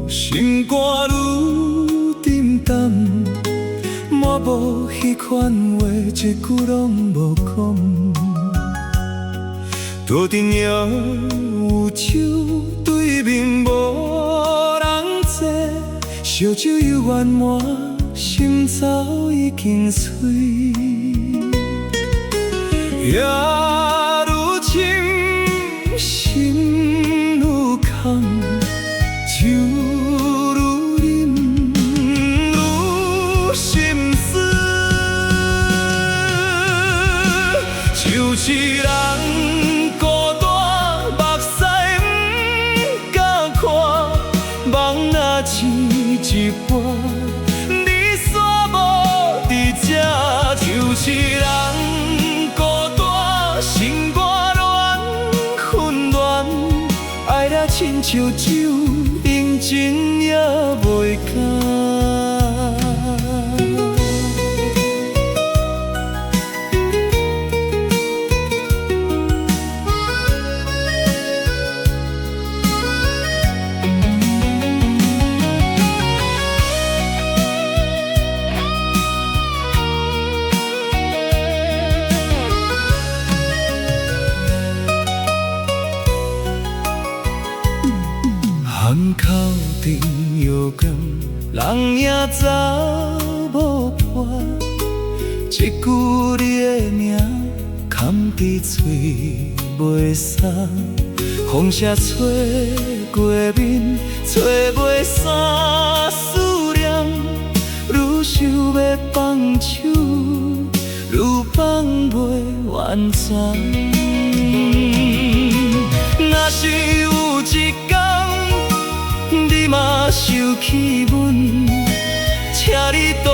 心肝愈沉淡，满无彼款话，一句拢无讲。多阵摇有酒，对面无人坐，烧酒犹原满，心早已经碎。夜愈深，心愈空，酒愈饮愈心酸，就是人孤单，目屎不敢看，梦若醒一半，你煞无伫这，就是人。心肝乱，混乱，爱了亲像酒，认真也袂敢。巷口顶药店，人影早无伴，一句你的名，含伫嘴袂散。风车吹过面，吹袂散思念，愈想要放手，愈放袂完全。若是有一天，你嘛想起阮，请你多